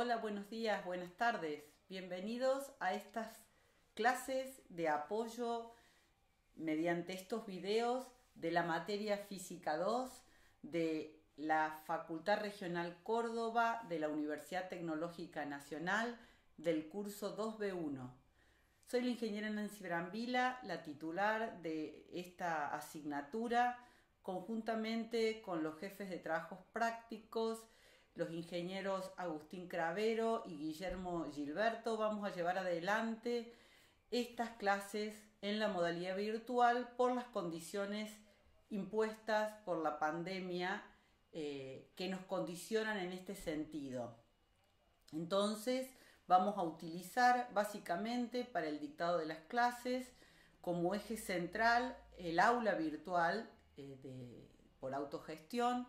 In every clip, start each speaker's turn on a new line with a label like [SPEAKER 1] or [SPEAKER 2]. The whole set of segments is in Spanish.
[SPEAKER 1] Hola, buenos días, buenas tardes. Bienvenidos a estas clases de apoyo mediante estos videos de la materia Física 2 de la Facultad Regional Córdoba de la Universidad Tecnológica Nacional del curso 2B1. Soy la ingeniera Nancy Brambila, la titular de esta asignatura, conjuntamente con los jefes de trabajos prácticos, los ingenieros Agustín Cravero y Guillermo Gilberto. Vamos a llevar adelante estas clases en la modalidad virtual por las condiciones impuestas por la pandemia que nos condicionan en este sentido. Entonces, vamos a utilizar básicamente para el dictado de las clases como eje central el aula virtual por autogestión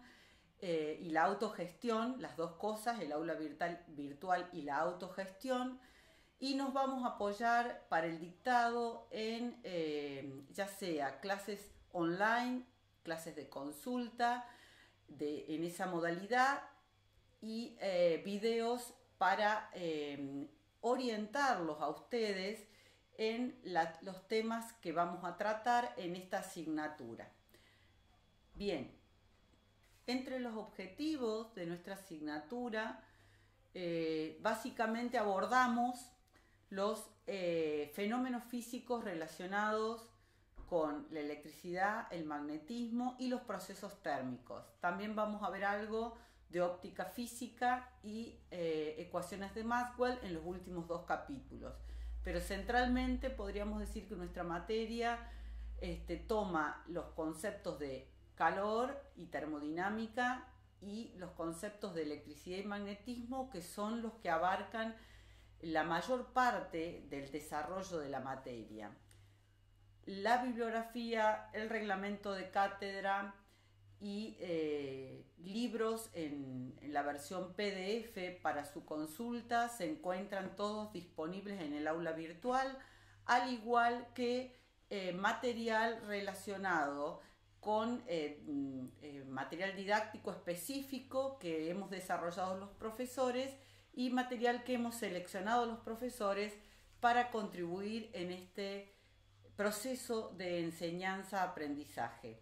[SPEAKER 1] y la autogestión, las dos cosas, el aula virtual y la autogestión. Y nos vamos a apoyar para el dictado en ya sea clases online, clases de consulta en esa modalidad y videos para orientarlos a ustedes en los temas que vamos a tratar en esta asignatura. Bien, entre los objetivos de nuestra asignatura, básicamente abordamos los fenómenos físicos relacionados con la electricidad, el magnetismo y los procesos térmicos. También vamos a ver algo de óptica física y ecuaciones de Maxwell en los últimos dos capítulos. Pero centralmente podríamos decir que nuestra materia toma los conceptos de calor y termodinámica y los conceptos de electricidad y magnetismo, que son los que abarcan la mayor parte del desarrollo de la materia. La bibliografía, el reglamento de cátedra y libros en la versión PDF para su consulta se encuentran todos disponibles en el aula virtual, al igual que material relacionado con material didáctico específico que hemos desarrollado los profesores y material que hemos seleccionado los profesores para contribuir en este proceso de enseñanza-aprendizaje.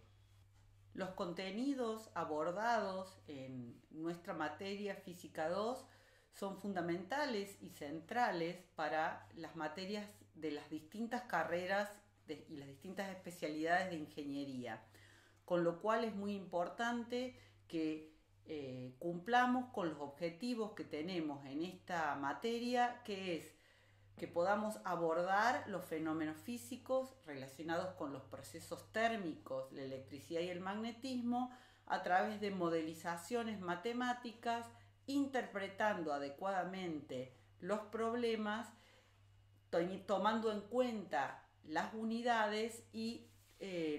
[SPEAKER 1] Los contenidos abordados en nuestra materia Física 2 son fundamentales y centrales para las materias de las distintas carreras y las distintas especialidades de ingeniería, con lo cual es muy importante que cumplamos con los objetivos que tenemos en esta materia, que es que podamos abordar los fenómenos físicos relacionados con los procesos térmicos, la electricidad y el magnetismo, a través de modelizaciones matemáticas, interpretando adecuadamente los problemas, tomando en cuenta las unidades y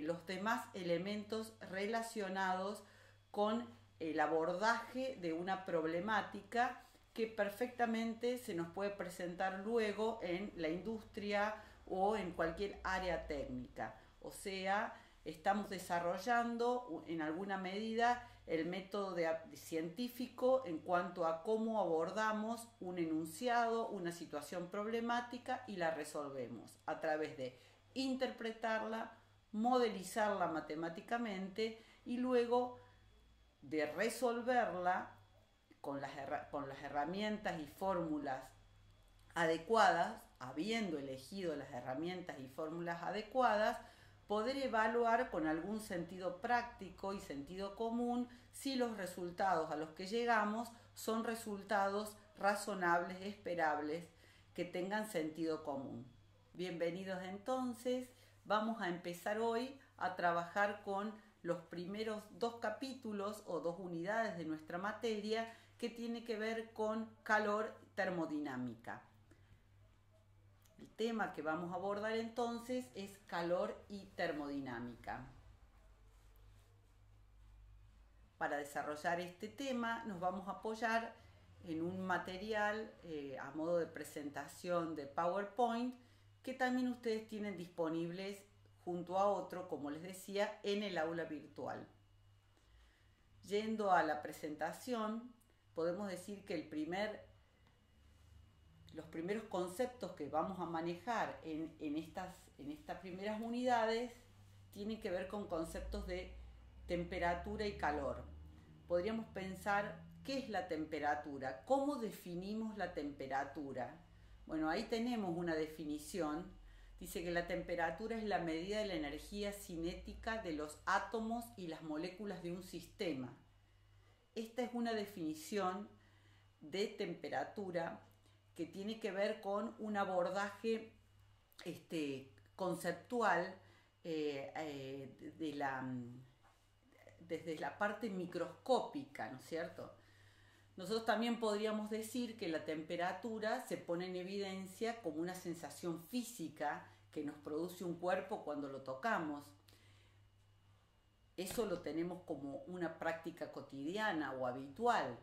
[SPEAKER 1] los demás elementos relacionados con el abordaje de una problemática que perfectamente se nos puede presentar luego en la industria o en cualquier área técnica. O sea, estamos desarrollando en alguna medida el método científico en cuanto a cómo abordamos un enunciado, una situación problemática y la resolvemos a través de interpretarla, modelizarla matemáticamente y luego de resolverla con las herramientas y fórmulas adecuadas, habiendo elegido las herramientas y fórmulas adecuadas, poder evaluar con algún sentido práctico y sentido común si los resultados a los que llegamos son resultados razonables, esperables, que tengan sentido común. Bienvenidos entonces, vamos a empezar hoy a trabajar con los primeros dos capítulos o dos unidades de nuestra materia que tiene que ver con calor y termodinámica. El tema que vamos a abordar entonces es calor y termodinámica. Para desarrollar este tema nos vamos a apoyar en un material a modo de presentación de PowerPoint que también ustedes tienen disponibles junto a otro, como les decía, en el aula virtual. Yendo a la presentación, podemos decir que el primer los primeros conceptos que vamos a manejar en estas primeras unidades tienen que ver con conceptos de temperatura y calor. Podríamos pensar, ¿qué es la temperatura? ¿Cómo definimos la temperatura? Bueno, ahí tenemos una definición. Dice que la temperatura es la medida de la energía cinética de los átomos y las moléculas de un sistema. Esta es una definición de temperatura que tiene que ver con un abordaje conceptual desde la parte microscópica, ¿no es cierto? Nosotros también podríamos decir que la temperatura se pone en evidencia como una sensación física que nos produce un cuerpo cuando lo tocamos. Eso lo tenemos como una práctica cotidiana o habitual.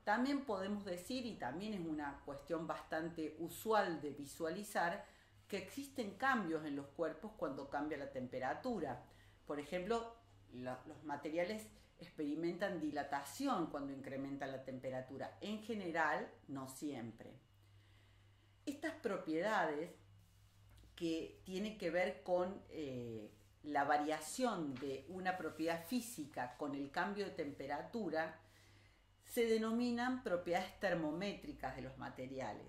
[SPEAKER 1] También podemos decir, y también es una cuestión bastante usual de visualizar, que existen cambios en los cuerpos cuando cambia la temperatura. Por ejemplo, los materiales experimentan dilatación cuando incrementa la temperatura. En general, no siempre. Estas propiedades que tienen que ver con la variación de una propiedad física con el cambio de temperatura se denominan propiedades termométricas de los materiales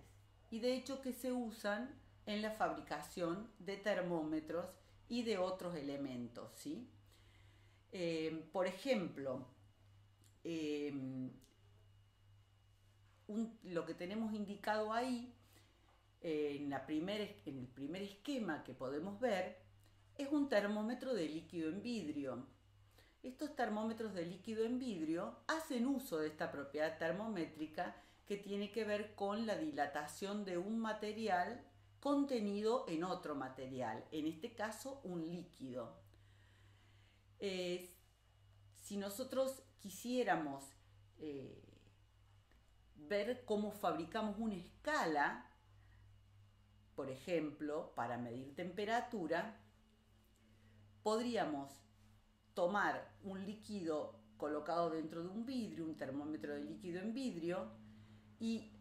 [SPEAKER 1] y de hecho que se usan en la fabricación de termómetros y de otros elementos, ¿sí? Por ejemplo, lo que tenemos indicado ahí en el primer esquema que podemos ver es un termómetro de líquido en vidrio. Estos termómetros de líquido en vidrio hacen uso de esta propiedad termométrica que tiene que ver con la dilatación de un material contenido en otro material, en este caso un líquido. Si nosotros quisiéramos ver cómo fabricamos una escala, por ejemplo, para medir temperatura, podríamos tomar un líquido colocado dentro de un vidrio, un termómetro de líquido en vidrio, y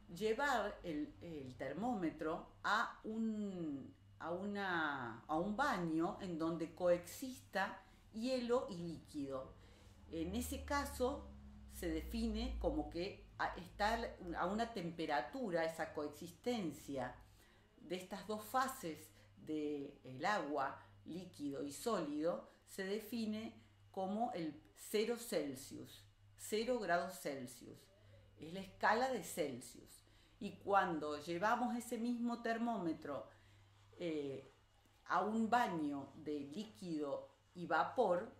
[SPEAKER 1] llevar el termómetro a un baño en donde coexista hielo y líquido. En ese caso se define como que está a una temperatura, esa coexistencia de estas dos fases del agua, líquido y sólido, se define como el 0 Celsius, 0 grados Celsius. Es la escala de Celsius. Y cuando llevamos ese mismo termómetro a un baño de líquido y vapor,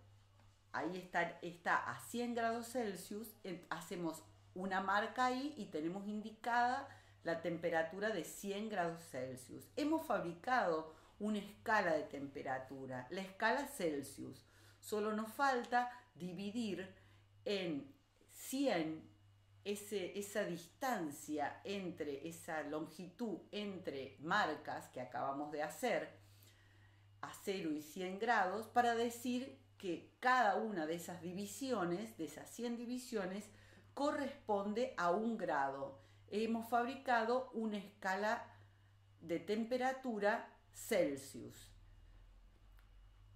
[SPEAKER 1] ahí está a 100 grados Celsius, hacemos una marca ahí y tenemos indicada la temperatura de 100 grados Celsius. Hemos fabricado una escala de temperatura, la escala Celsius. Solo nos falta dividir en 100 esa distancia entre esa longitud entre marcas que acabamos de hacer a 0 y 100 grados para decir que cada una de esas divisiones, de esas 100 divisiones, corresponde a 1 grado. Hemos fabricado una escala de temperatura Celsius.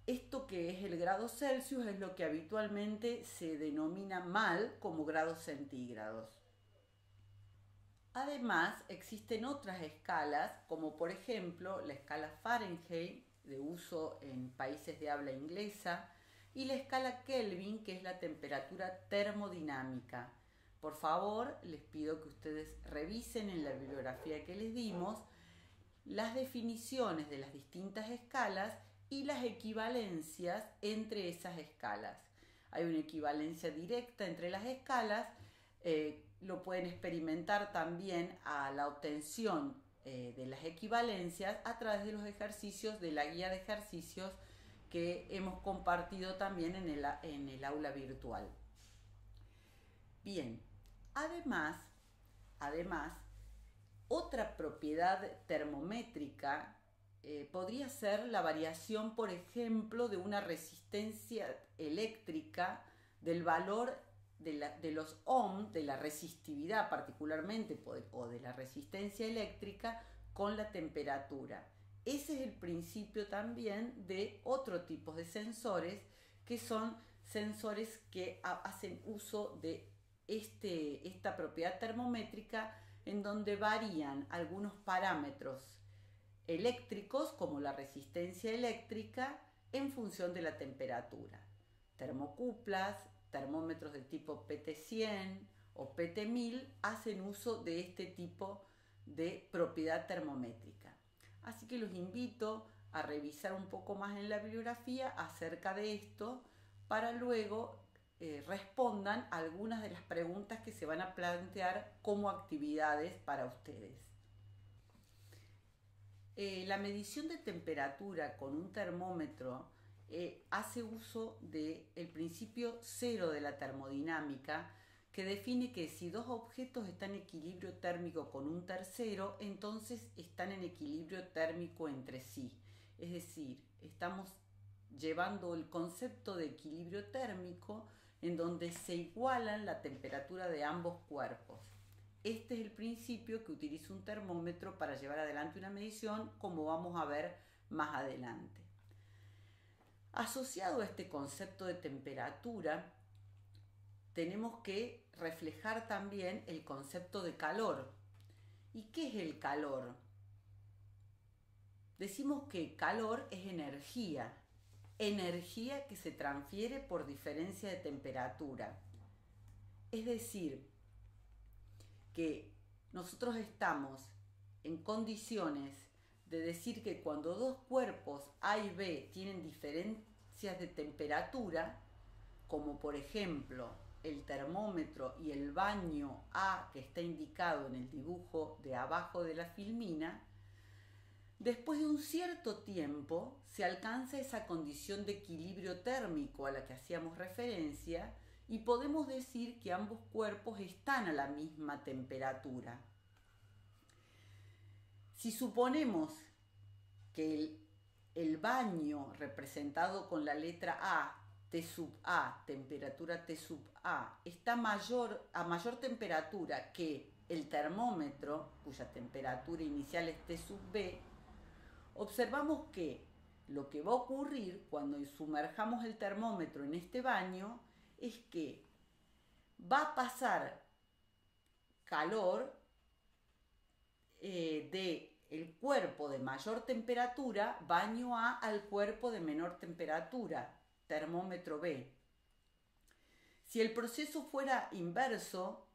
[SPEAKER 1] Esto que es el grado Celsius es lo que habitualmente se denomina mal como grados centígrados. Además, existen otras escalas, como por ejemplo la escala Fahrenheit, de uso en países de habla inglesa, y la escala Kelvin, que es la temperatura termodinámica. Por favor, les pido que ustedes revisen en la bibliografía que les dimos las definiciones de las distintas escalas y las equivalencias entre esas escalas. Hay una equivalencia directa entre las escalas, lo pueden experimentar también a la obtención de las equivalencias a través de los ejercicios de la guía de ejercicios que hemos compartido también en el aula virtual. Bien, además, otra propiedad termométrica podría ser la variación, por ejemplo, de una resistencia eléctrica del valor de los ohm, de la resistividad particularmente o de la resistencia eléctrica con la temperatura. Ese es el principio también de otro tipo de sensores, que son sensores que hacen uso de esta propiedad termométrica, en donde varían algunos parámetros eléctricos como la resistencia eléctrica en función de la temperatura. Termocuplas, termómetros del tipo PT100 o PT1000 hacen uso de este tipo de propiedad termométrica. Así que los invito a revisar un poco más en la bibliografía acerca de esto, para luego respondan algunas de las preguntas que se van a plantear como actividades para ustedes. La medición de temperatura con un termómetro hace uso del principio cero de la termodinámica, que define que si dos objetos están en equilibrio térmico con un tercero, entonces están en equilibrio térmico entre sí. Es decir, estamos llevando el concepto de equilibrio térmico en donde se igualan la temperatura de ambos cuerpos. Este es el principio que utiliza un termómetro para llevar adelante una medición, como vamos a ver más adelante. Asociado a este concepto de temperatura, tenemos que reflejar también el concepto de calor. ¿Y qué es el calor? Decimos que calor es energía que se transfiere por diferencia de temperatura. Es decir, que nosotros estamos en condiciones de decir que cuando dos cuerpos A y B tienen diferencias de temperatura, como por ejemplo el termómetro y el baño A que está indicado en el dibujo de abajo de la filmina, después de un cierto tiempo se alcanza esa condición de equilibrio térmico a la que hacíamos referencia, y podemos decir que ambos cuerpos están a la misma temperatura. Si suponemos que el baño representado con la letra A, T sub A, temperatura T sub A, está a mayor temperatura que el termómetro, cuya temperatura inicial es T sub B, observamos que lo que va a ocurrir cuando sumerjamos el termómetro en este baño es que va a pasar calor del cuerpo de mayor temperatura, baño A, al cuerpo de menor temperatura, termómetro B. Si el proceso fuera inverso,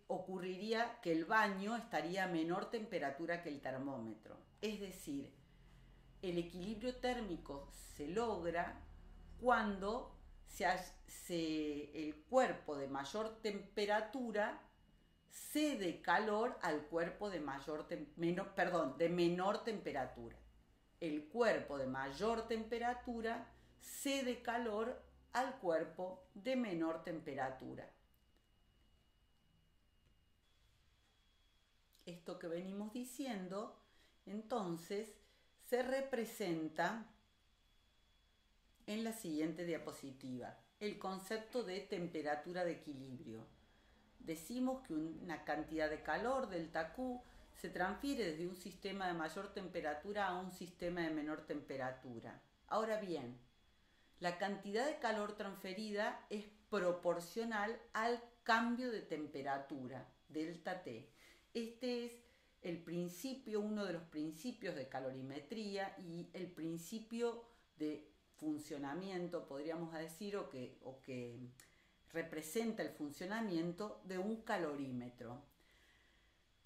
[SPEAKER 1] ocurriría que el baño estaría a menor temperatura que el termómetro. Es decir, el equilibrio térmico se logra cuando el cuerpo de mayor temperatura cede calor al cuerpo de menor temperatura. El cuerpo de mayor temperatura cede calor al cuerpo de menor temperatura. Esto que venimos diciendo, entonces, se representa en la siguiente diapositiva: el concepto de temperatura de equilibrio. Decimos que una cantidad de calor, delta Q, se transfiere desde un sistema de mayor temperatura a un sistema de menor temperatura. Ahora bien, la cantidad de calor transferida es proporcional al cambio de temperatura, delta T. Este es el principio, uno de los principios de calorimetría y el principio de funcionamiento, podríamos decir, o que representa el funcionamiento de un calorímetro.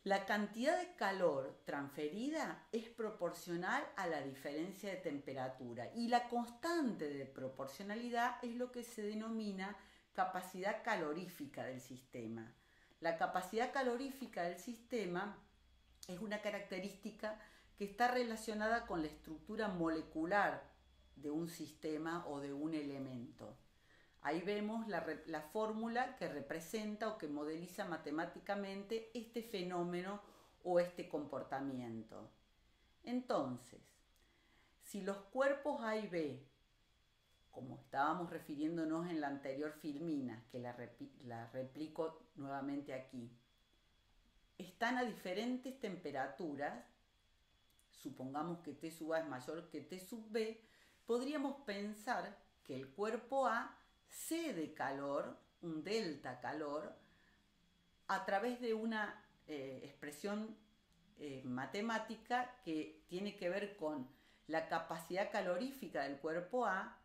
[SPEAKER 1] La cantidad de calor transferida es proporcional a la diferencia de temperatura, y la constante de proporcionalidad es lo que se denomina capacidad calorífica del sistema. La capacidad calorífica del sistema es una característica que está relacionada con la estructura molecular de un sistema o de un elemento. Ahí vemos la fórmula que representa o que modeliza matemáticamente este fenómeno o este comportamiento. Entonces, si los cuerpos A y B como estábamos refiriéndonos en la anterior filmina, que la replico nuevamente aquí, están a diferentes temperaturas, supongamos que T sub A es mayor que T sub B, podríamos pensar que el cuerpo A cede calor, un delta calor, a través de una expresión matemática que tiene que ver con la capacidad calorífica del cuerpo A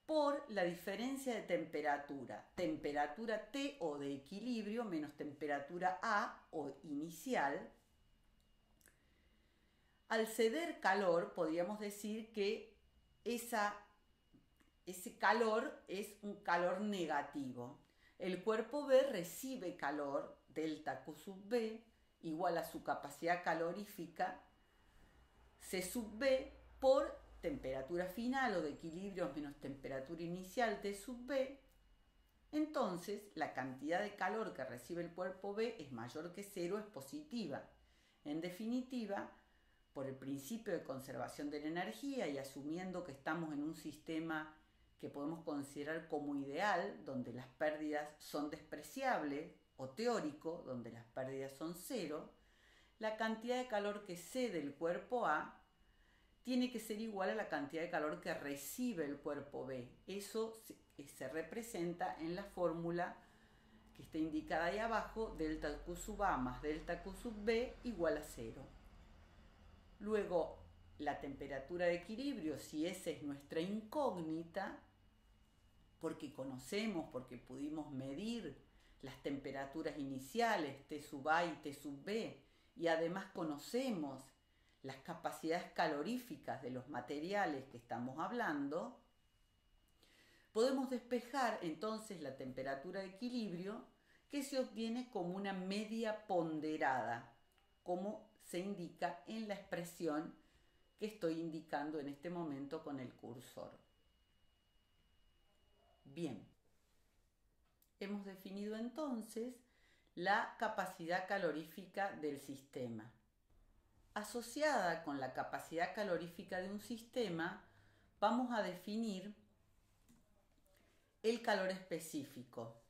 [SPEAKER 1] por la diferencia de temperatura. Temperatura T o de equilibrio menos temperatura A o inicial. Al ceder calor, podríamos decir que ese calor es un calor negativo. El cuerpo B recibe calor, delta Q sub B, igual a su capacidad calorífica, C sub B, por temperatura final o de equilibrio menos temperatura inicial T sub B. Entonces, la cantidad de calor que recibe el cuerpo B es mayor que cero, es positiva. En definitiva, por el principio de conservación de la energía y asumiendo que estamos en un sistema que podemos considerar como ideal, donde las pérdidas son despreciables, o teórico, donde las pérdidas son cero, la cantidad de calor que cede el cuerpo A tiene que ser igual a la cantidad de calor que recibe el cuerpo B. Eso se representa en la fórmula que está indicada ahí abajo, delta Q sub A más delta Q sub B igual a 0. Luego, la temperatura de equilibrio, si esa es nuestra incógnita, porque conocemos, porque pudimos medir las temperaturas iniciales T sub A y T sub B, y además conocemos las capacidades caloríficas de los materiales que estamos hablando, podemos despejar entonces la temperatura de equilibrio, que se obtiene como una media ponderada, como se indica en la expresión que estoy indicando en este momento con el cursor. Bien, hemos definido entonces la capacidad calorífica del sistema. Asociada con la capacidad calorífica de un sistema, vamos a definir el calor específico.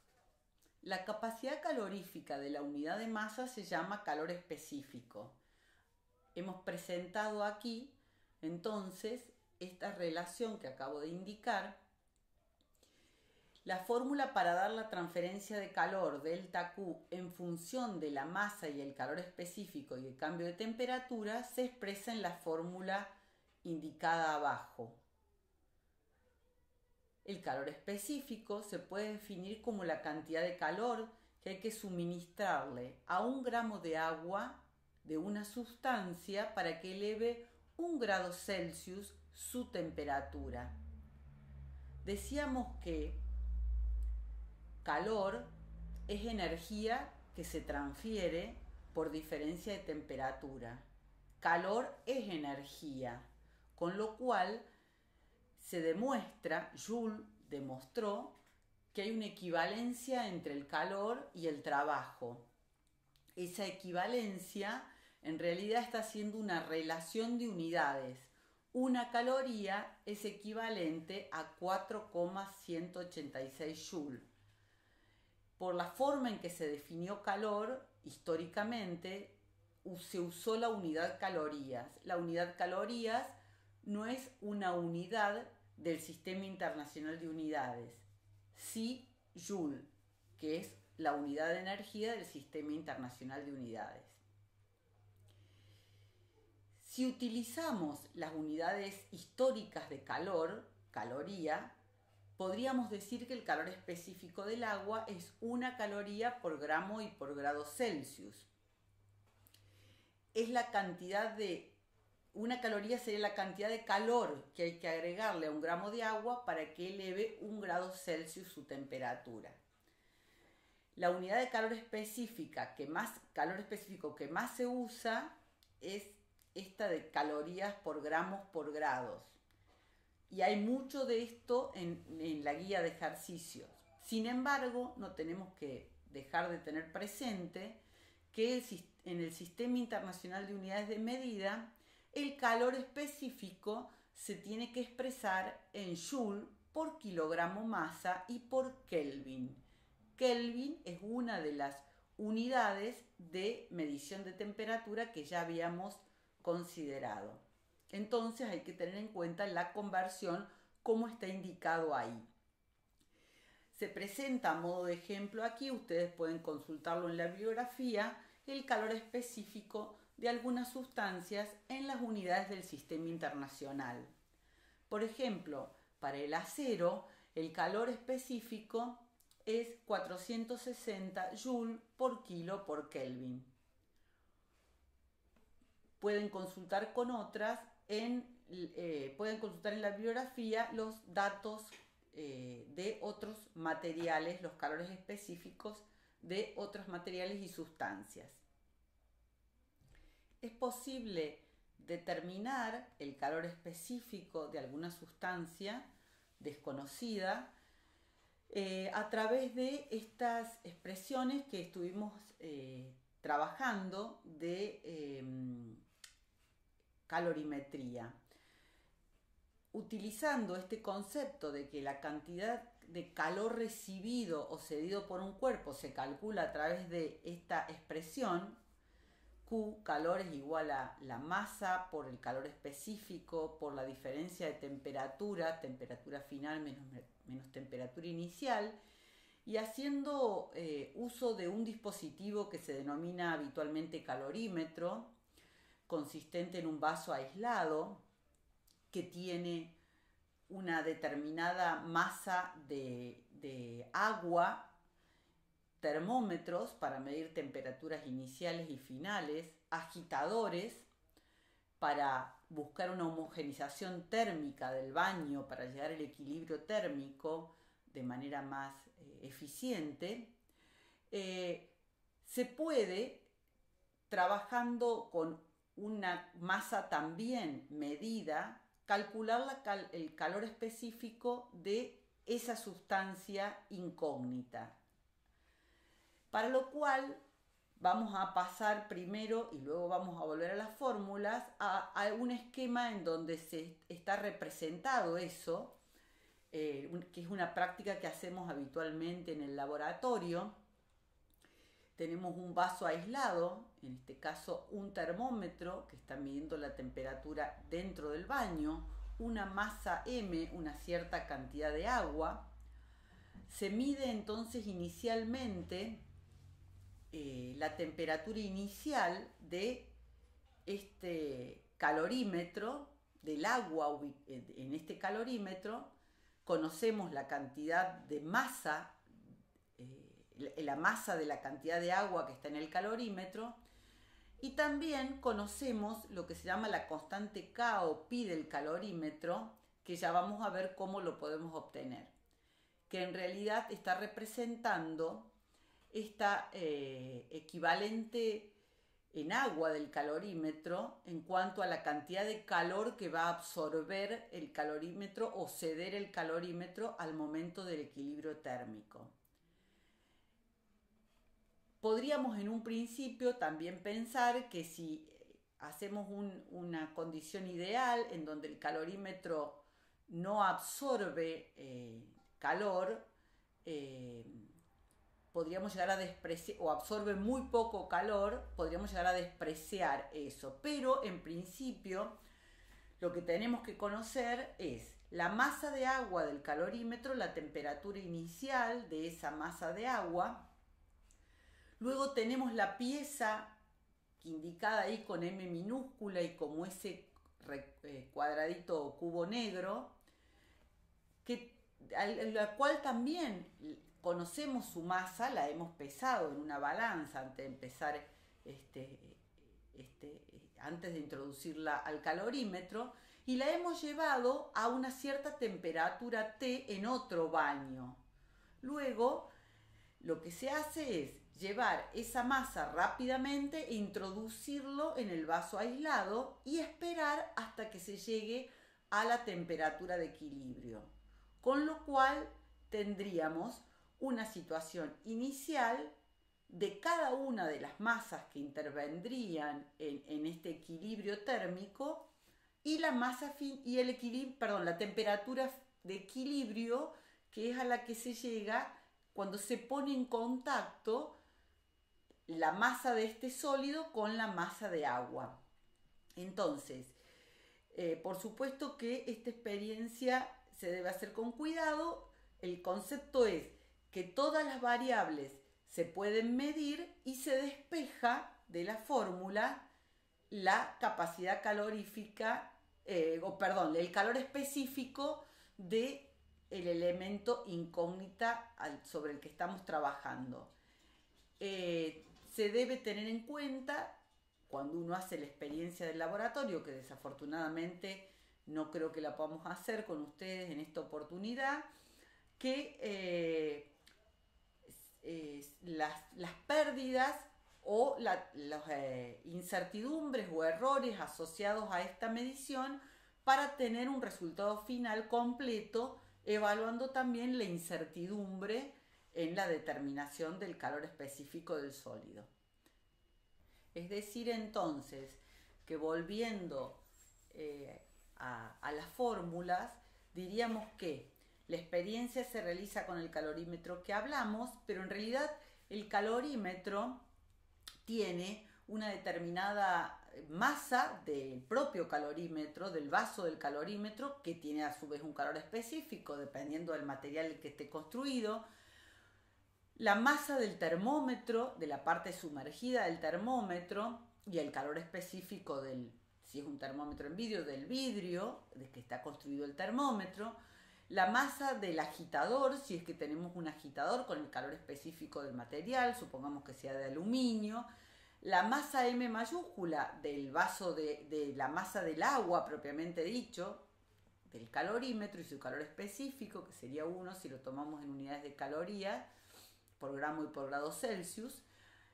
[SPEAKER 1] La capacidad calorífica de la unidad de masa se llama calor específico. Hemos presentado aquí entonces esta relación que acabo de indicar. La fórmula para dar la transferencia de calor delta Q en función de la masa y el calor específico y el cambio de temperatura se expresa en la fórmula indicada abajo. El calor específico se puede definir como la cantidad de calor que hay que suministrarle a 1 gramo de agua de una sustancia para que eleve 1 grado Celsius su temperatura. Decíamos que calor es energía que se transfiere por diferencia de temperatura. Calor es energía, con lo cual se demuestra, Joule demostró, que hay una equivalencia entre el calor y el trabajo. Esa equivalencia en realidad está haciendo una relación de unidades. Una caloría es equivalente a 4,186 Joule. Por la forma en que se definió calor, históricamente, se usó la unidad calorías. La unidad calorías no es una unidad del Sistema Internacional de Unidades, sí Joule, que es la unidad de energía del Sistema Internacional de Unidades. Si utilizamos las unidades históricas de calor, caloría, podríamos decir que el calor específico del agua es 1 caloría por gramo y por grado Celsius. Es la cantidad de 1 caloría sería la cantidad de calor que hay que agregarle a 1 gramo de agua para que eleve 1 grado Celsius su temperatura. La unidad de calor específico que más se usa es esta de calorías por gramos por grados. Y hay mucho de esto en la guía de ejercicios. Sin embargo, no tenemos que dejar de tener presente que en el Sistema Internacional de Unidades de Medida, el calor específico se tiene que expresar en Joule por kilogramo masa y por Kelvin. Kelvin es una de las unidades de medición de temperatura que ya habíamos considerado. Entonces hay que tener en cuenta la conversión como está indicado ahí. Se presenta a modo de ejemplo aquí, ustedes pueden consultarlo en la bibliografía, el calor específico de algunas sustancias en las unidades del sistema internacional. Por ejemplo, para el acero, el calor específico es 460 Joule por kilo por Kelvin. Pueden consultar con otras, pueden consultar en la bibliografía los datos de otros materiales, los calores específicos de otros materiales y sustancias. Es posible determinar el calor específico de alguna sustancia desconocida a través de estas expresiones que estuvimos trabajando de calorimetría. Utilizando este concepto de que la cantidad de calor recibido o cedido por un cuerpo se calcula a través de esta expresión, Q, calor es igual a la masa por el calor específico, por la diferencia de temperatura, temperatura final menos temperatura inicial, y haciendo uso de un dispositivo que se denomina habitualmente calorímetro, consistente en un vaso aislado, que tiene una determinada masa de agua, termómetros para medir temperaturas iniciales y finales, agitadores para buscar una homogenización térmica del baño para llegar al equilibrio térmico de manera más eficiente. Se puede, trabajando con una masa también medida, calcular el calor específico de esa sustancia incógnita. Para lo cual vamos a pasar primero y luego vamos a volver a las fórmulas a un esquema en donde se está representado eso, que es una práctica que hacemos habitualmente en el laboratorio. Tenemos un vaso aislado, en este caso un termómetro que está midiendo la temperatura dentro del baño, una masa M, una cierta cantidad de agua. Se mide entonces inicialmente la temperatura inicial de este calorímetro, del agua en este calorímetro. Conocemos la cantidad de masa, la masa de la cantidad de agua que está en el calorímetro, y también conocemos lo que se llama la constante K o pi del calorímetro, que ya vamos a ver cómo lo podemos obtener, que en realidad está representando esta equivalente en agua del calorímetro en cuanto a la cantidad de calor que va a absorber el calorímetro o ceder el calorímetro al momento del equilibrio térmico. Podríamos en un principio también pensar que si hacemos una condición ideal en donde el calorímetro no absorbe calor, podríamos llegar a despreciar, o absorbe muy poco calor, podríamos llegar a despreciar eso. Pero en principio lo que tenemos que conocer es la masa de agua del calorímetro, la temperatura inicial de esa masa de agua. Luego tenemos la pieza indicada ahí con M minúscula y como ese cuadradito o cubo negro, la cual también conocemos su masa, la hemos pesado en una balanza antes de empezar, antes de introducirla al calorímetro, y la hemos llevado a una cierta temperatura T en otro baño. Luego, lo que se hace es llevar esa masa rápidamente e introducirlo en el vaso aislado y esperar hasta que se llegue a la temperatura de equilibrio. Con lo cual tendríamos una situación inicial de cada una de las masas que intervendrían en este equilibrio térmico y la masa y el equilibrio, la temperatura de equilibrio que es a la que se llega cuando se pone en contacto la masa de este sólido con la masa de agua. Entonces, por supuesto que esta experiencia se debe hacer con cuidado. El concepto es que todas las variables se pueden medir y se despeja de la fórmula la capacidad calorífica, el calor específico del elemento incógnita sobre el que estamos trabajando. Se debe tener en cuenta cuando uno hace la experiencia del laboratorio, que desafortunadamente no creo que la podamos hacer con ustedes en esta oportunidad, que las pérdidas o las incertidumbres o errores asociados a esta medición para tener un resultado final completo, evaluando también la incertidumbre en la determinación del calor específico del sólido. Es decir, entonces, que volviendo a las fórmulas, diríamos que la experiencia se realiza con el calorímetro que hablamos, pero en realidad el calorímetro tiene una determinada masa del propio calorímetro, del vaso del calorímetro, que tiene a su vez un calor específico dependiendo del material que esté construido. La masa del termómetro, de la parte sumergida del termómetro, y el calor específico si es un termómetro en vidrio, del vidrio de que está construido el termómetro. La masa del agitador, si es que tenemos un agitador con el calor específico del material, supongamos que sea de aluminio. La masa M mayúscula del vaso de la masa del agua propiamente dicho, del calorímetro y su calor específico, que sería 1 si lo tomamos en unidades de calorías por gramo y por grado Celsius.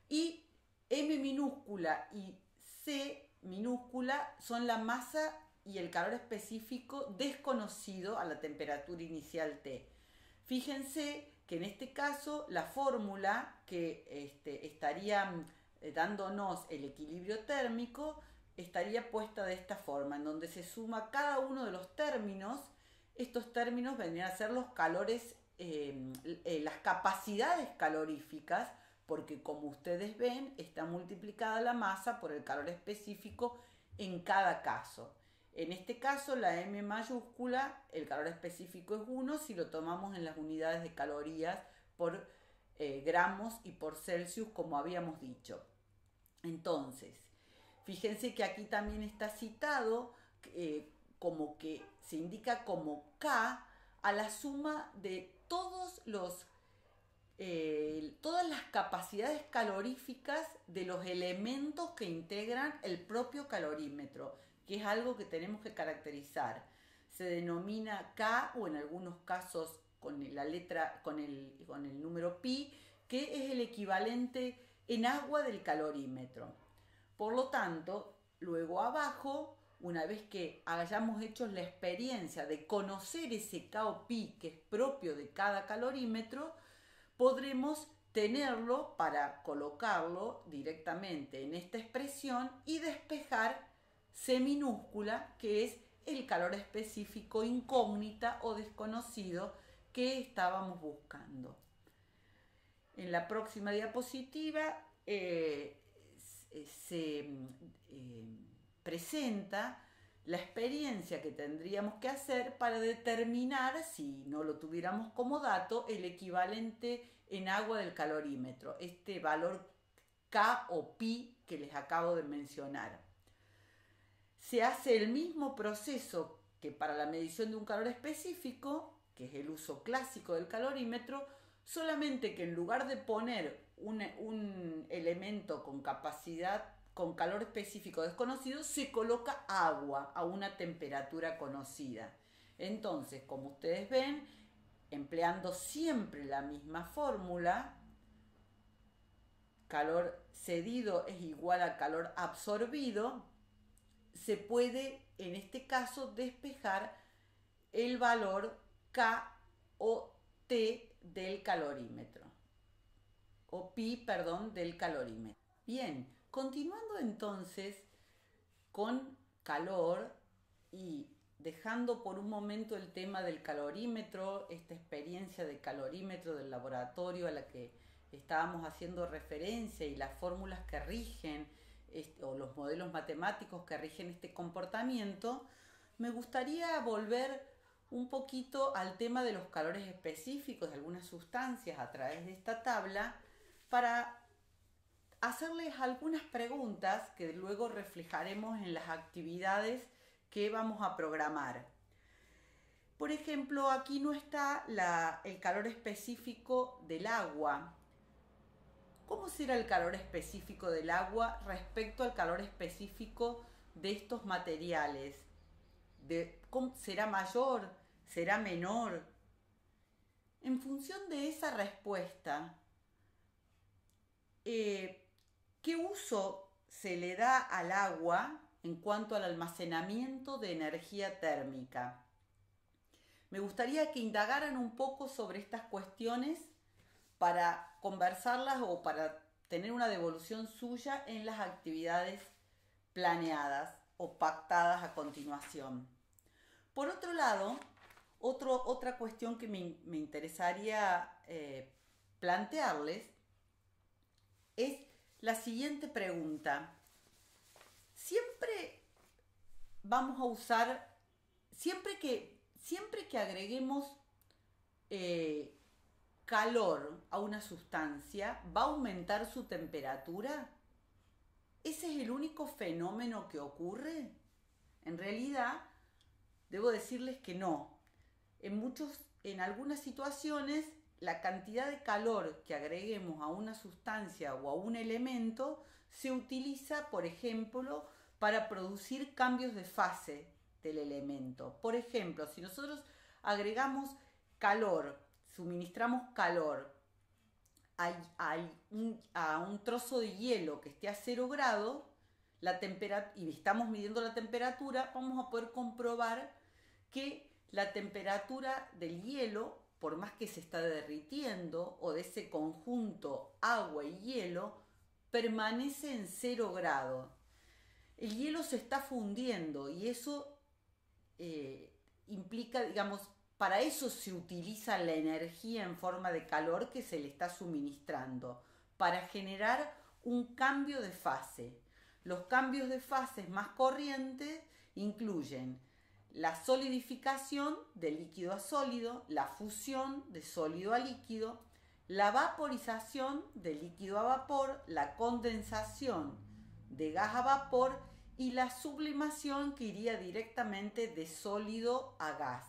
[SPEAKER 1] Y M minúscula y C minúscula son la masa y el calor específico desconocido a la temperatura inicial T. Fíjense que en este caso la fórmula que estaría dándonos el equilibrio térmico estaría puesta de esta forma, en donde se suma cada uno de los términos. Estos términos vendrían a ser los calores, las capacidades caloríficas, porque como ustedes ven está multiplicada la masa por el calor específico en cada caso. En este caso la M mayúscula, el calor específico es 1 si lo tomamos en las unidades de calorías por gramos y por Celsius, como habíamos dicho. Entonces, fíjense que aquí también está citado como que se indica como K a la suma de todas las capacidades caloríficas de los elementos que integran el propio calorímetro, que es algo que tenemos que caracterizar. Se denomina K, o en algunos casos con la letra, con el número pi, que es el equivalente en agua del calorímetro. Por lo tanto, luego abajo, una vez que hayamos hecho la experiencia de conocer ese K o pi que es propio de cada calorímetro, podremos tenerlo para colocarlo directamente en esta expresión y despejar C minúscula, que es el calor específico incógnita o desconocido que estábamos buscando. En la próxima diapositiva se presenta la experiencia que tendríamos que hacer para determinar, si no lo tuviéramos como dato, el equivalente en agua del calorímetro, este valor K o pi que les acabo de mencionar. Se hace el mismo proceso que para la medición de un calor específico, que es el uso clásico del calorímetro, solamente que en lugar de poner un elemento con capacidad, con calor específico desconocido, se coloca agua a una temperatura conocida. Entonces, como ustedes ven, empleando siempre la misma fórmula, calor cedido es igual a calor absorbido, se puede en este caso despejar el valor K o T del calorímetro, o pi, perdón, del calorímetro. Bien, continuando entonces con calor y dejando por un momento el tema del calorímetro, esta experiencia de calorímetro del laboratorio a la que estábamos haciendo referencia y las fórmulas que rigen o los modelos matemáticos que rigen este comportamiento, me gustaría volver un poquito al tema de los calores específicos de algunas sustancias a través de esta tabla para hacerles algunas preguntas que luego reflejaremos en las actividades que vamos a programar. Por ejemplo, aquí no está el calor específico del agua. ¿Cómo será el calor específico del agua respecto al calor específico de estos materiales? ¿Será mayor? ¿Será menor? En función de esa respuesta, ¿qué uso se le da al agua en cuanto al almacenamiento de energía térmica? Me gustaría que indagaran un poco sobre estas cuestiones para conversarlas o para tener una devolución suya en las actividades planeadas o pactadas a continuación. Por otro lado, otra cuestión que me interesaría plantearles es la siguiente pregunta. Siempre vamos a usar, siempre que agreguemos calor a una sustancia, ¿va a aumentar su temperatura? ¿Ese es el único fenómeno que ocurre? En realidad, debo decirles que no. En algunas situaciones, la cantidad de calor que agreguemos a una sustancia o a un elemento se utiliza, por ejemplo, para producir cambios de fase del elemento. Por ejemplo, si nosotros agregamos calor, suministramos calor a un trozo de hielo que esté a 0 grados, y estamos midiendo la temperatura, vamos a poder comprobar que la temperatura del hielo, por más que se está derritiendo, o de ese conjunto agua y hielo, permanece en 0 grados. El hielo se está fundiendo y eso implica, digamos, para eso se utiliza la energía en forma de calor que se le está suministrando, para generar un cambio de fase. Los cambios de fases más corrientes incluyen la solidificación de líquido a sólido, la fusión de sólido a líquido, la vaporización de líquido a vapor, la condensación de gas a vapor y la sublimación que iría directamente de sólido a gas.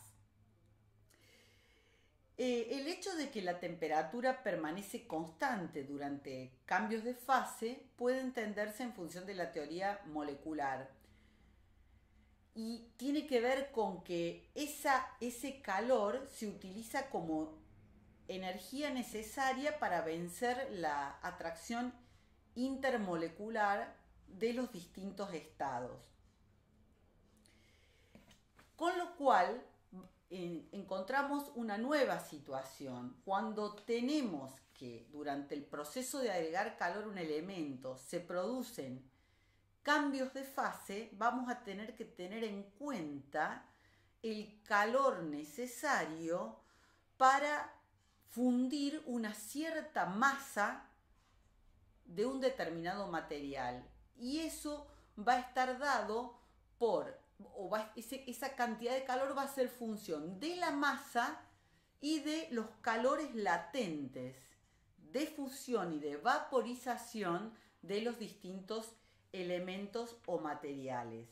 [SPEAKER 1] El hecho de que la temperatura permanece constante durante cambios de fase puede entenderse en función de la teoría molecular y tiene que ver con que ese calor se utiliza como energía necesaria para vencer la atracción intermolecular de los distintos estados. Con lo cual, encontramos una nueva situación. Cuando tenemos que durante el proceso de agregar calor a un elemento se producen cambios de fase, vamos a tener que tener en cuenta el calor necesario para fundir una cierta masa de un determinado material. Y eso va a estar dado esa cantidad de calor va a ser función de la masa y de los calores latentes de fusión y de vaporización de los distintos elementos o materiales.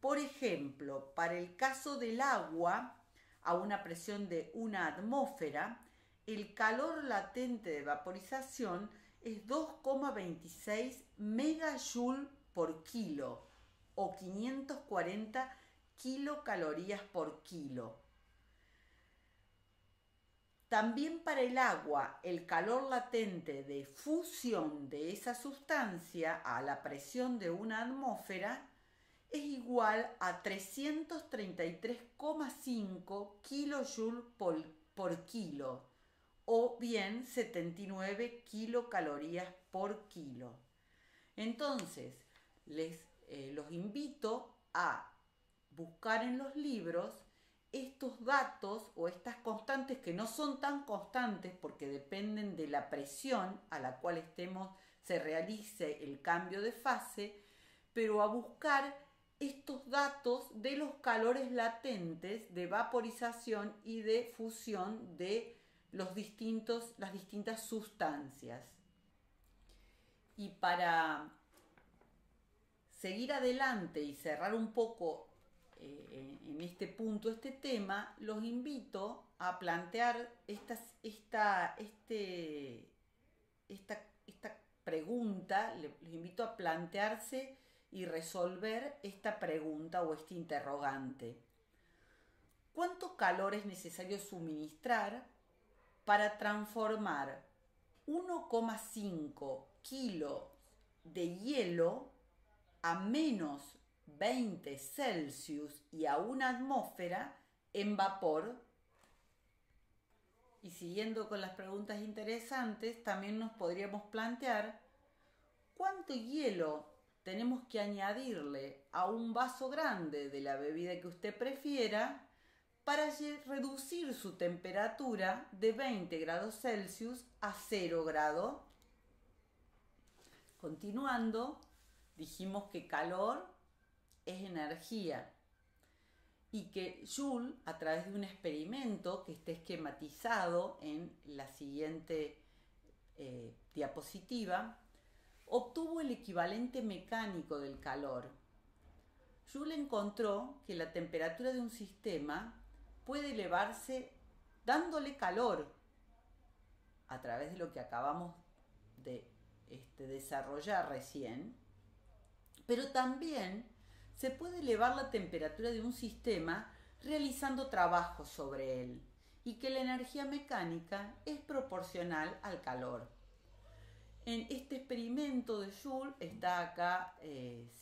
[SPEAKER 1] Por ejemplo, para el caso del agua, a una presión de 1 atmósfera, el calor latente de vaporización es 2,26 megajoule por kilo o 540 kilocalorías por kilo. También para el agua, el calor latente de fusión de esa sustancia a la presión de 1 atmósfera es igual a 333,5 kilojoules por kilo o bien 79 kilocalorías por kilo. Entonces, los invito a buscar en los libros estos datos o estas constantes que no son tan constantes porque dependen de la presión a la cual se realice el cambio de fase, pero a buscar estos datos de los calores latentes de vaporización y de fusión de las distintas sustancias. Y para seguir adelante y cerrar un poco en este punto este tema, los invito a plantear esta pregunta, les invito a plantearse y resolver esta pregunta o este interrogante. ¿Cuánto calor es necesario suministrar para transformar 1,5 kilos de hielo a menos 20 Celsius y a una atmósfera en vapor? Y siguiendo con las preguntas interesantes, también nos podríamos plantear cuánto hielo tenemos que añadirle a un vaso grande de la bebida que usted prefiera para reducir su temperatura de 20 grados Celsius a 0 grado. Continuando, dijimos que calor es energía y que Joule, a través de un experimento que está esquematizado en la siguiente diapositiva, obtuvo el equivalente mecánico del calor. Joule encontró que la temperatura de un sistema puede elevarse dándole calor a través de lo que acabamos de desarrollar recién, pero también se puede elevar la temperatura de un sistema realizando trabajos sobre él y que la energía mecánica es proporcional al calor. En este experimento de Joule está acá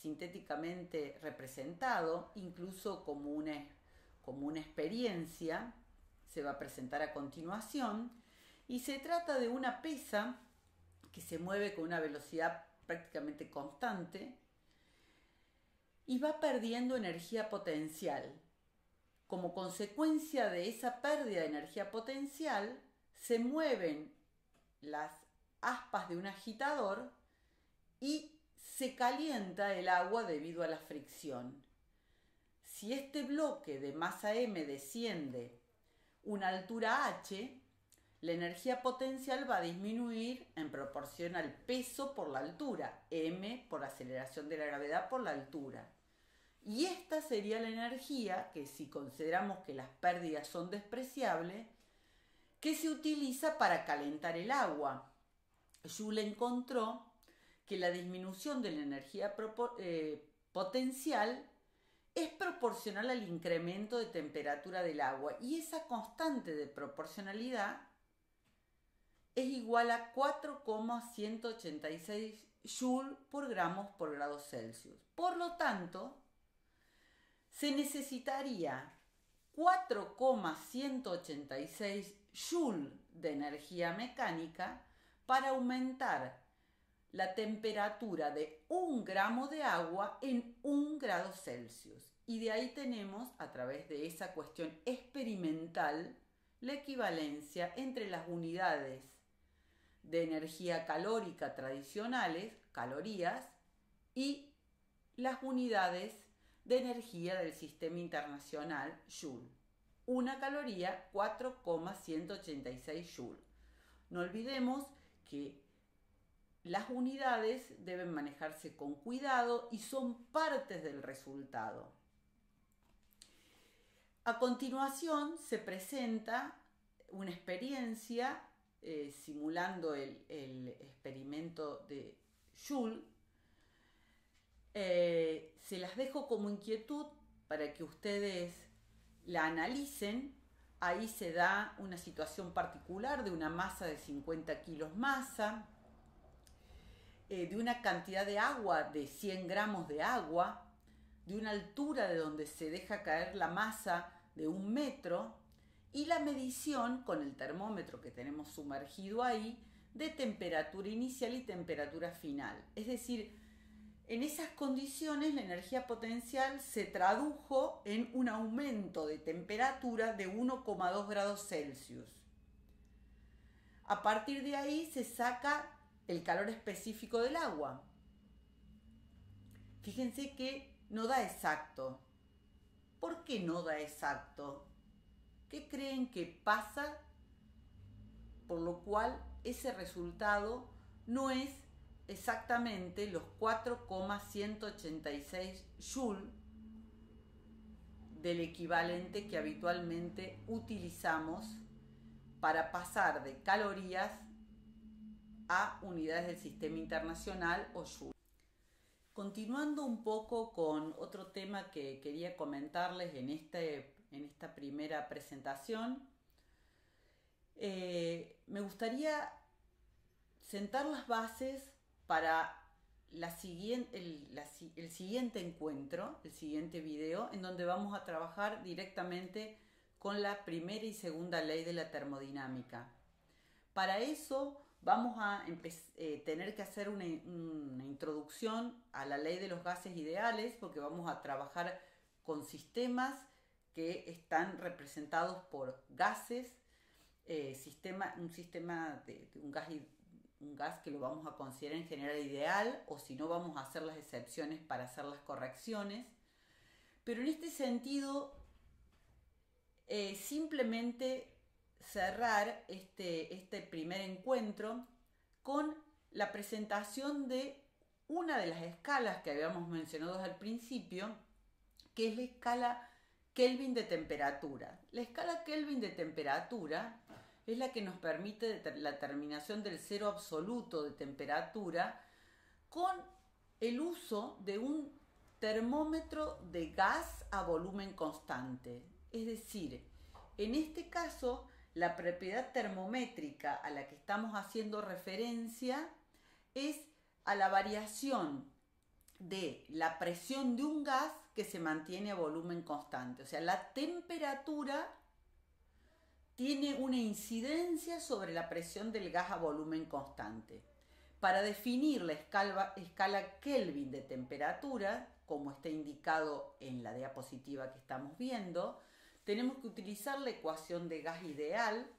[SPEAKER 1] sintéticamente representado, incluso como una experiencia, se va a presentar a continuación, y se trata de una pesa que se mueve con una velocidad prácticamente constante y va perdiendo energía potencial. Como consecuencia de esa pérdida de energía potencial, se mueven las aspas de un agitador y se calienta el agua debido a la fricción. Si este bloque de masa m desciende una altura h, la energía potencial va a disminuir en proporción al peso por la altura, m por la aceleración de la gravedad por la altura. Y esta sería la energía que, si consideramos que las pérdidas son despreciables, que se utiliza para calentar el agua. Joule encontró que la disminución de la energía potencial es proporcional al incremento de temperatura del agua, y esa constante de proporcionalidad es igual a 4,186 Joule por gramos por grado Celsius. Por lo tanto, se necesitaría 4,186 Joule de energía mecánica para aumentar la temperatura de 1 gramo de agua en 1 grado Celsius. Y de ahí tenemos, a través de esa cuestión experimental, la equivalencia entre las unidades de energía calórica tradicionales, calorías, y las unidades de energía del sistema internacional, Joule. Una caloría, 4,186 Joule. No olvidemos que las unidades deben manejarse con cuidado y son partes del resultado. A continuación se presenta una experiencia simulando el experimento de Joule. Se las dejo como inquietud para que ustedes la analicen. Ahí se da una situación particular de una masa de 50 kilos masa, de una cantidad de agua de 100 gramos de agua, de una altura de donde se deja caer la masa de 1 metro, y la medición con el termómetro que tenemos sumergido ahí de temperatura inicial y temperatura final. Es decir, En esas condiciones la energía potencial se tradujo en un aumento de temperatura de 1,2 grados Celsius. A partir de ahí se saca el calor específico del agua. Fíjense que no da exacto. ¿Por qué no da exacto? ¿Qué creen que pasa por lo cual ese resultado no es exactamente los 4,186 Joule del equivalente que habitualmente utilizamos para pasar de calorías a unidades del sistema internacional o Joule? Continuando un poco con otro tema que quería comentarles en esta primera presentación, me gustaría sentar las bases para el siguiente encuentro, el siguiente video, en donde vamos a trabajar directamente con la primera y segunda ley de la termodinámica. Para eso vamos a tener que hacer una introducción a la ley de los gases ideales, porque vamos a trabajar con sistemas que están representados por gases, un gas que lo vamos a considerar en general ideal, o si no vamos a hacer las excepciones para hacer las correcciones. Pero en este sentido, simplemente cerrar este primer encuentro con la presentación de una de las escalas que habíamos mencionado al principio, que es la escala Kelvin de temperatura. La escala Kelvin de temperatura es la que nos permite la determinación del cero absoluto de temperatura con el uso de un termómetro de gas a volumen constante. Es decir, en este caso, la propiedad termométrica a la que estamos haciendo referencia es a la variación de la presión de un gas que se mantiene a volumen constante. O sea, la temperatura tiene una incidencia sobre la presión del gas a volumen constante. Para definir la escala Kelvin de temperatura, como está indicado en la diapositiva que estamos viendo, tenemos que utilizar la ecuación de gas ideal,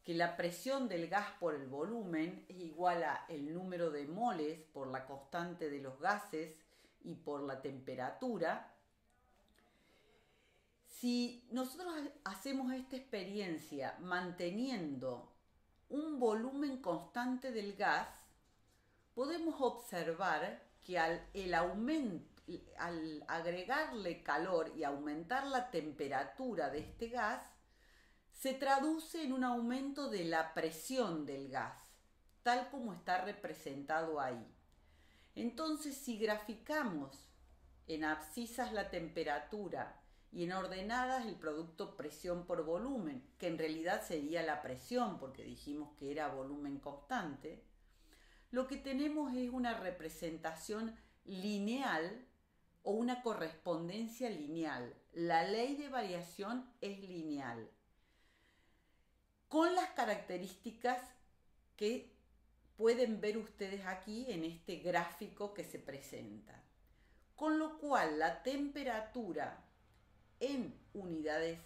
[SPEAKER 1] que la presión del gas por el volumen es igual a el número de moles por la constante de los gases y por la temperatura. Si nosotros hacemos esta experiencia manteniendo un volumen constante del gas, podemos observar que al agregarle calor y aumentar la temperatura de este gas, se traduce en un aumento de la presión del gas, tal como está representado ahí. Entonces, si graficamos en abscisas la temperatura y en ordenadas el producto presión por volumen, que en realidad sería la presión porque dijimos que era volumen constante, lo que tenemos es una representación lineal o una correspondencia lineal. La ley de variación es lineal, con las características que pueden ver ustedes aquí en este gráfico que se presenta. Con lo cual la temperatura en unidades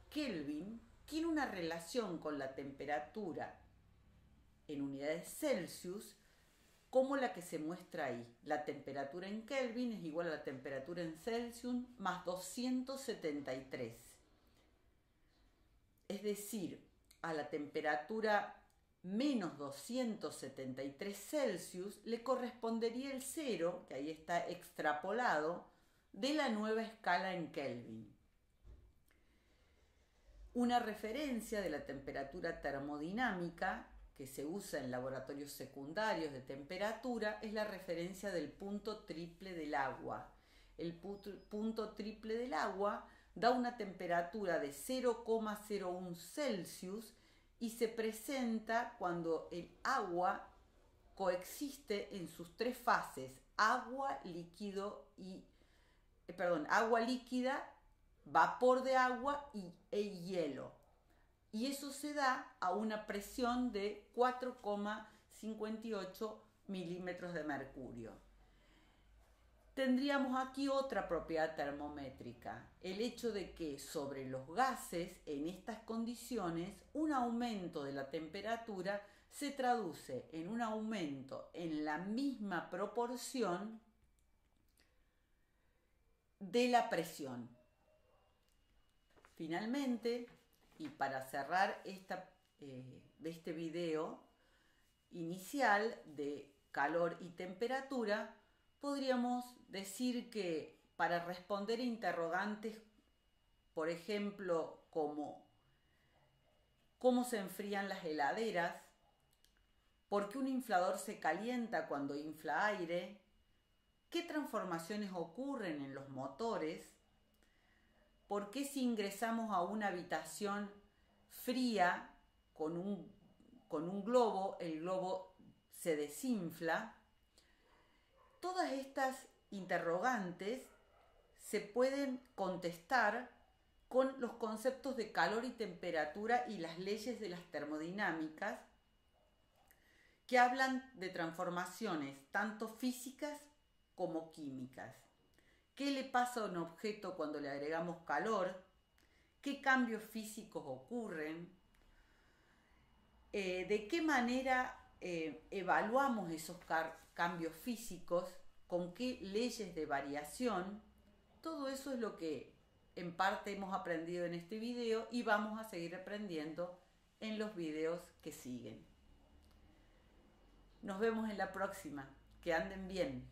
[SPEAKER 1] Kelvin tiene una relación con la temperatura en unidades Celsius como la que se muestra ahí. La temperatura en Kelvin es igual a la temperatura en Celsius más 273. Es decir, a la temperatura menos 273 Celsius le correspondería el cero, que ahí está extrapolado, de la nueva escala en Kelvin. Una referencia de la temperatura termodinámica que se usa en laboratorios secundarios de temperatura es la referencia del punto triple del agua. El punto triple del agua da una temperatura de 0,01 Celsius y se presenta cuando el agua coexiste en sus tres fases: agua líquida, vapor de agua e hielo. Y eso se da a una presión de 4,58 milímetros de mercurio. tendríamos aquí otra propiedad termométrica, el hecho de que sobre los gases, en estas condiciones, un aumento de la temperatura se traduce en un aumento en la misma proporción de la presión. Finalmente, y para cerrar este video inicial de calor y temperatura, podríamos decir que para responder a interrogantes, por ejemplo, como ¿cómo se enfrían las heladeras? ¿Por qué un inflador se calienta cuando infla aire? ¿Qué transformaciones ocurren en los motores? ¿Por qué si ingresamos a una habitación fría con un globo, el globo se desinfla? Todas estas interrogantes se pueden contestar con los conceptos de calor y temperatura y las leyes de las termodinámicas, que hablan de transformaciones tanto físicas como químicas. ¿Qué le pasa a un objeto cuando le agregamos calor? ¿Qué cambios físicos ocurren? ¿De qué manera evaluamos esos cambios físicos? ¿Con qué leyes de variación? Todo eso es lo que en parte hemos aprendido en este video y vamos a seguir aprendiendo en los videos que siguen. Nos vemos en la próxima. Que anden bien.